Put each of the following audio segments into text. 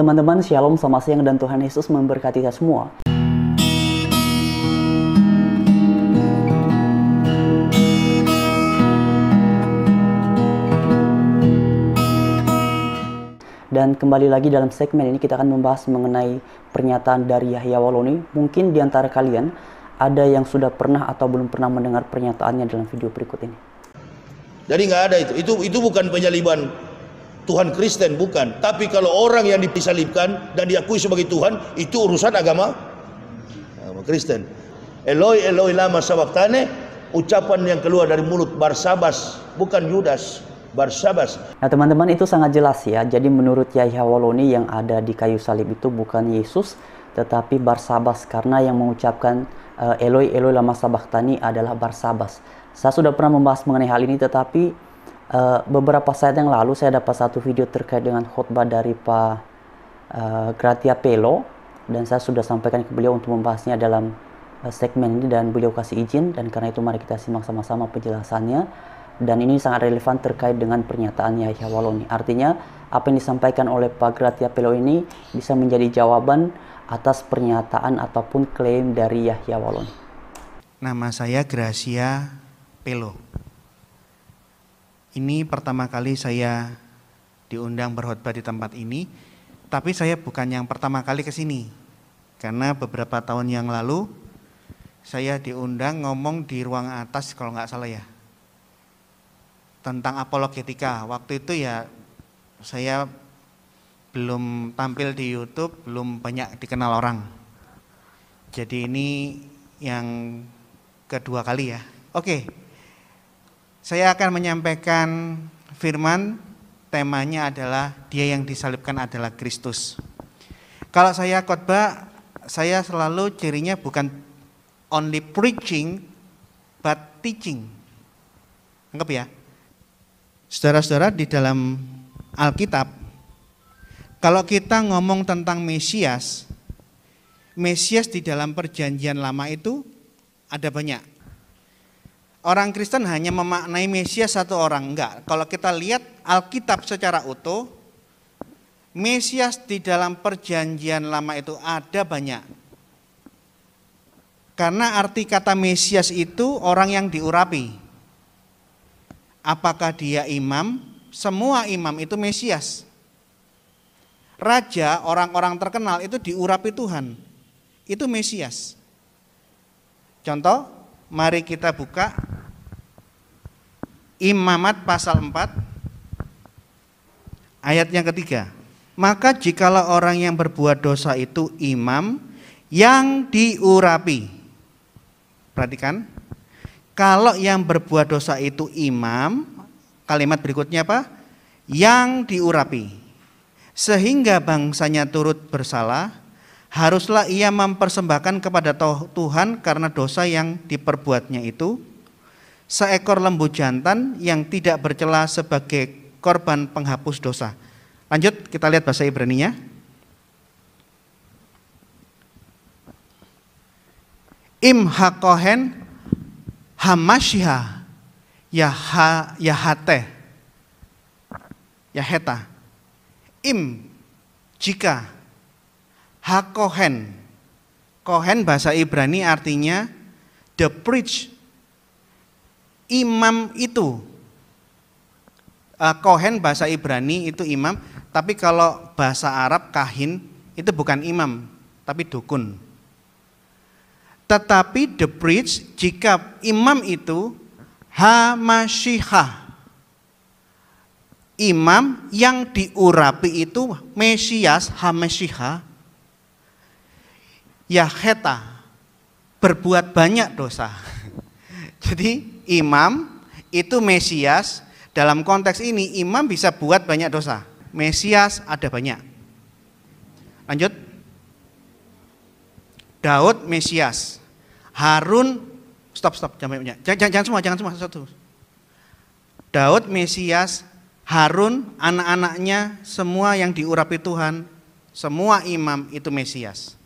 Teman-teman, Shalom, selamat siang dan Tuhan Yesus memberkati kita semua. Dan kembali lagi dalam segmen ini kita akan membahas mengenai pernyataan dari Yahya Waloni. Mungkin di antara kalian ada yang sudah pernah atau belum pernah mendengar pernyataannya dalam video berikut ini. Jadi nggak ada itu bukan penyaliban Tuhan Kristen, bukan. Tapi kalau orang yang disalibkan dan diakui sebagai Tuhan, itu urusan agama Kristen. Eloi Eloi lama sabachthani, ucapan yang keluar dari mulut Barsabas, bukan Yudas. Barsabas. Nah teman-teman, itu sangat jelas ya. Jadi menurut Yahya Waloni yang ada di kayu salib itu bukan Yesus tetapi Barsabas, karena yang mengucapkan Eloi Eloi lama sabachthani adalah Barsabas. Saya sudah pernah membahas mengenai hal ini, tetapi beberapa saat yang lalu saya dapat satu video terkait dengan khotbah dari Pak Gratia Pelo, dan saya sudah sampaikan ke beliau untuk membahasnya dalam segmen ini dan beliau kasih izin, dan karena itu mari kita simak sama-sama penjelasannya. Dan ini sangat relevan terkait dengan pernyataan Yahya Waloni. Artinya apa yang disampaikan oleh Pak Gratia Pelo ini bisa menjadi jawaban atas pernyataan ataupun klaim dari Yahya Waloni. Nama saya Gracia Pelo. Ini pertama kali saya diundang berkhotbah di tempat ini, tapi saya bukan yang pertama kali ke sini. Karena beberapa tahun yang lalu saya diundang ngomong di ruang atas kalau nggak salah ya, tentang apologetika. Waktu itu ya saya belum tampil di YouTube, belum banyak dikenal orang. Jadi ini yang kedua kali ya. Oke, saya akan menyampaikan firman, temanya adalah Dia yang disalibkan adalah Kristus. Kalau saya khotbah, saya selalu cirinya bukan only preaching but teaching. Anggap ya. Saudara-saudara, di dalam Alkitab, kalau kita ngomong tentang Mesias, Mesias di dalam perjanjian lama itu ada banyak. Orang Kristen hanya memaknai Mesias satu orang, enggak. Kalau kita lihat Alkitab secara utuh, Mesias di dalam perjanjian lama itu ada banyak. Karena arti kata Mesias itu orang yang diurapi. Apakah dia imam? Semua imam itu Mesias. Raja, orang-orang terkenal itu diurapi Tuhan. Itu Mesias. Contoh, mari kita buka Imamat pasal 4 ayat yang ketiga. Maka jikalau orang yang berbuat dosa itu imam yang diurapi. Perhatikan. Kalau yang berbuat dosa itu imam, kalimat berikutnya apa? Yang diurapi. Sehingga bangsanya turut bersalah, haruslah ia mempersembahkan kepada Tuhan karena dosa yang diperbuatnya itu seekor lembu jantan yang tidak bercela sebagai korban penghapus dosa. Lanjut, kita lihat bahasa Ibraninya. Im hakohen Hamashiha Yahate Yaheta Im jika Hakohen, Kohen bahasa Ibrani artinya the priest, imam itu. Kohen bahasa Ibrani itu imam, tapi kalau bahasa Arab kahin itu bukan imam tapi dukun. Tetapi the priest, jika imam itu Hamashiha, imam yang diurapi itu Mesias, Hamashiha, Yaheta, berbuat banyak dosa. Jadi imam itu Mesias, dalam konteks ini imam bisa buat banyak dosa. Mesias ada banyak. Lanjut. Daud Mesias. Harun, stop, jangan semua satu. Daud Mesias, Harun, anak-anaknya, semua yang diurapi Tuhan, semua imam itu Mesias.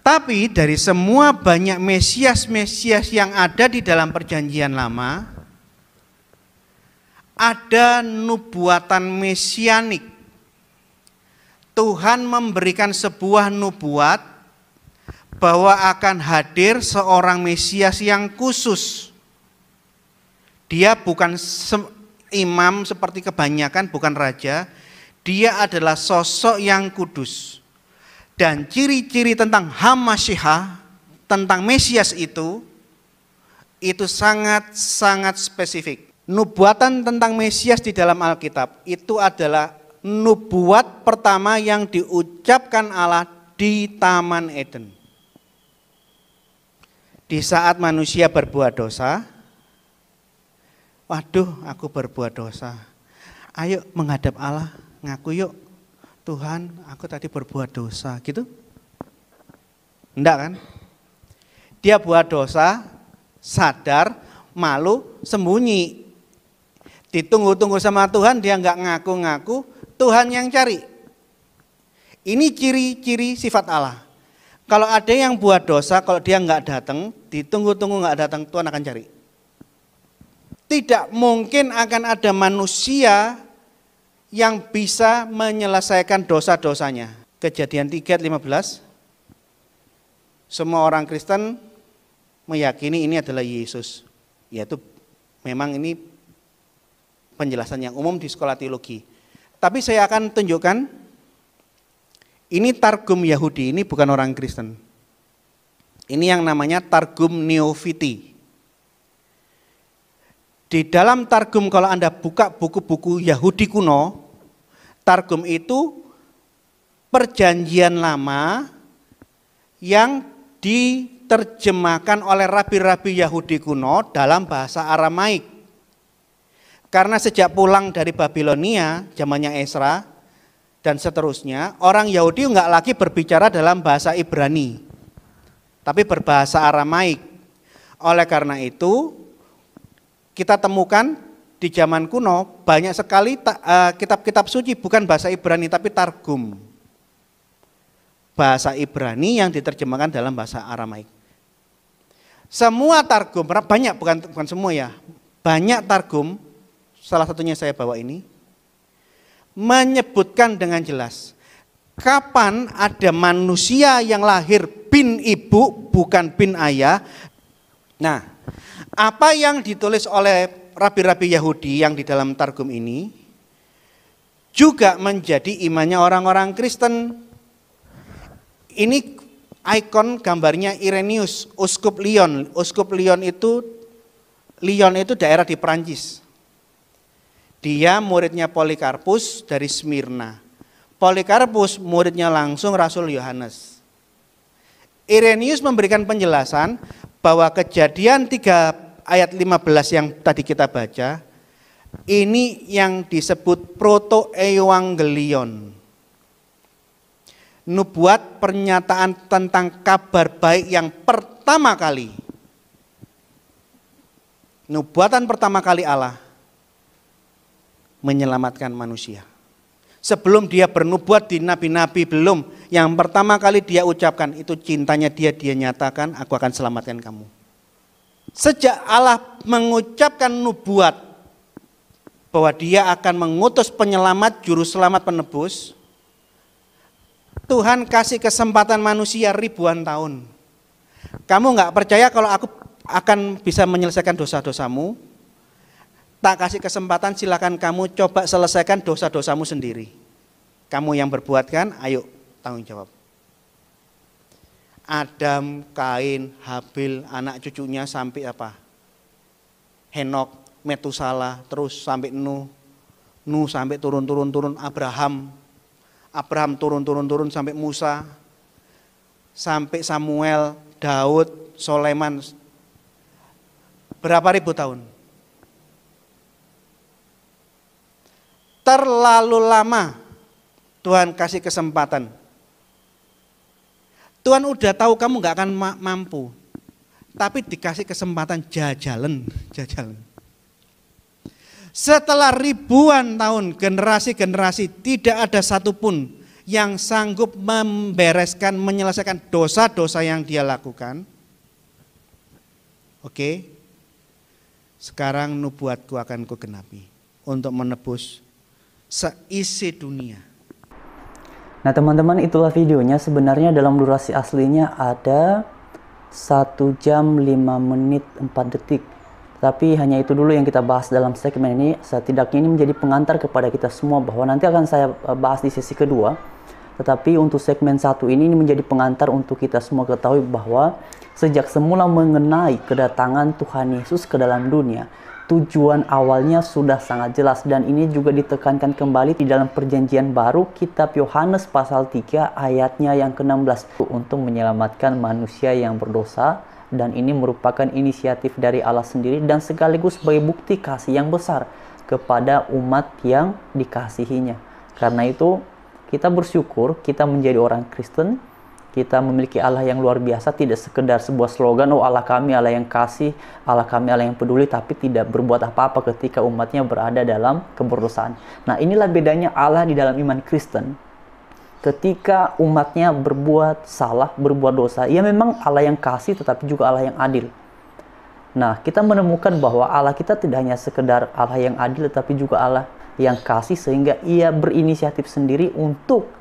Tapi dari semua banyak Mesias-Mesias yang ada di dalam perjanjian lama, ada nubuatan mesianik. Tuhan memberikan sebuah nubuat bahwa akan hadir seorang Mesias yang khusus. Dia bukan imam seperti kebanyakan, bukan raja. Dia adalah sosok yang kudus. Dan ciri-ciri tentang Hamasyiah, tentang Mesias itu sangat spesifik. Nubuatan tentang Mesias di dalam Alkitab itu adalah nubuat pertama yang diucapkan Allah di Taman Eden. Di saat manusia berbuat dosa, waduh, aku berbuat dosa. Ayo menghadap Allah, ngaku yuk. Tuhan, aku tadi berbuat dosa, gitu? Enggak kan? Dia buat dosa, sadar, malu, sembunyi. Ditunggu-tunggu sama Tuhan, dia enggak ngaku-ngaku, Tuhan yang cari. Ini ciri-ciri sifat Allah. Kalau ada yang buat dosa, kalau dia enggak datang, ditunggu-tunggu enggak datang, Tuhan akan cari. Tidak mungkin akan ada manusia yang bisa menyelesaikan dosa-dosanya. Kejadian 3:15. Semua orang Kristen meyakini ini adalah Yesus. Yaitu memang ini penjelasan yang umum di sekolah teologi. Tapi saya akan tunjukkan, ini Targum Yahudi, ini bukan orang Kristen. Ini yang namanya Targum Neofiti. Di dalam Targum, kalau Anda buka buku-buku Yahudi kuno, Targum itu perjanjian lama yang diterjemahkan oleh rabi-rabi Yahudi kuno dalam bahasa Aramaik. Karena sejak pulang dari Babilonia, zamannya Esra dan seterusnya, orang Yahudi enggak lagi berbicara dalam bahasa Ibrani, tapi berbahasa Aramaik. Oleh karena itu, kita temukan di zaman kuno banyak sekali kitab-kitab suci bukan bahasa Ibrani tapi Targum. Bahasa Ibrani yang diterjemahkan dalam bahasa Aramaik. Semua Targum, banyak bukan semua ya, banyak Targum, salah satunya saya bawa ini, menyebutkan dengan jelas kapan ada manusia yang lahir bin ibu bukan bin ayah. Nah, apa yang ditulis oleh rabi-rabi Yahudi yang di dalam Targum ini juga menjadi imannya orang-orang Kristen. Ini ikon gambarnya Irenaeus, Uskup Lyon. Uskup Lyon itu daerah di Perancis. Dia muridnya Polikarpus dari Smyrna. Polikarpus muridnya langsung Rasul Yohanes. Irenaeus memberikan penjelasan bahwa Kejadian 3 ayat 15 yang tadi kita baca, ini yang disebut proto-evangelion. Nubuat pernyataan tentang kabar baik yang pertama kali. Nubuatan pertama kali Allah menyelamatkan manusia. Sebelum dia bernubuat di nabi-nabi belum, yang pertama kali dia ucapkan itu cintanya dia nyatakan, aku akan selamatkan kamu. Sejak Allah mengucapkan nubuat bahwa dia akan mengutus penyelamat, juru selamat penebus, Tuhan kasih kesempatan manusia ribuan tahun. Kamu nggak percaya kalau aku akan bisa menyelesaikan dosa-dosamu? Tak kasih kesempatan, silakan kamu coba selesaikan dosa-dosamu sendiri. Kamu yang berbuat kan, ayo tanggung jawab. Adam, Kain, Habil, anak cucunya sampai apa? Henok, Metusala, terus sampai Nuh sampai turun Abraham turun sampai Musa, sampai Samuel, Daud, Soleman. Berapa ribu tahun? Terlalu lama Tuhan kasih kesempatan. Tuhan udah tahu kamu gak akan mampu, tapi dikasih kesempatan jajalan. Setelah ribuan tahun, generasi-generasi, tidak ada satupun yang sanggup membereskan, menyelesaikan dosa-dosa yang dia lakukan. Oke, sekarang nubuatku akan kugenapi untuk menebus seisi dunia. Nah teman-teman, itulah videonya. Sebenarnya dalam durasi aslinya ada 1 jam 5 menit 4 detik. Tapi hanya itu dulu yang kita bahas dalam segmen ini. Setidaknya ini menjadi pengantar kepada kita semua bahwa nanti akan saya bahas di sesi kedua. Tetapi untuk segmen 1 ini menjadi pengantar untuk kita semua ketahui bahwa sejak semula mengenai kedatangan Tuhan Yesus ke dalam dunia, tujuan awalnya sudah sangat jelas, dan ini juga ditekankan kembali di dalam perjanjian baru kitab Yohanes pasal 3 ayatnya yang ke-16 untuk menyelamatkan manusia yang berdosa, dan ini merupakan inisiatif dari Allah sendiri dan sekaligus sebagai bukti kasih yang besar kepada umat yang dikasihinya. Karena itu kita bersyukur kita menjadi orang Kristen. Kita memiliki Allah yang luar biasa, tidak sekedar sebuah slogan, oh Allah kami Allah yang kasih, Allah kami Allah yang peduli, tapi tidak berbuat apa-apa ketika umatnya berada dalam keberdosaan. Nah inilah bedanya Allah di dalam iman Kristen. Ketika umatnya berbuat salah, berbuat dosa, ya memang Allah yang kasih tetapi juga Allah yang adil. Nah kita menemukan bahwa Allah kita tidak hanya sekedar Allah yang adil, tetapi juga Allah yang kasih, sehingga ia berinisiatif sendiri untuk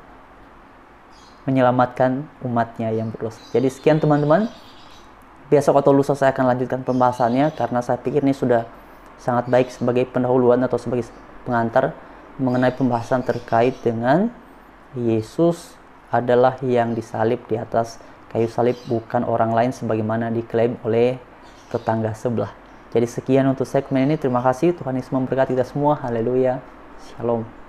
menyelamatkan umatnya yang berdosa. Jadi sekian teman-teman. Besok atau lusa saya akan lanjutkan pembahasannya, karena saya pikir ini sudah sangat baik sebagai pendahuluan atau sebagai pengantar mengenai pembahasan terkait dengan Yesus adalah yang disalib di atas kayu salib, bukan orang lain sebagaimana diklaim oleh tetangga sebelah. Jadi sekian untuk segmen ini. Terima kasih. Tuhan Yesus memberkati kita semua. Haleluya. Shalom.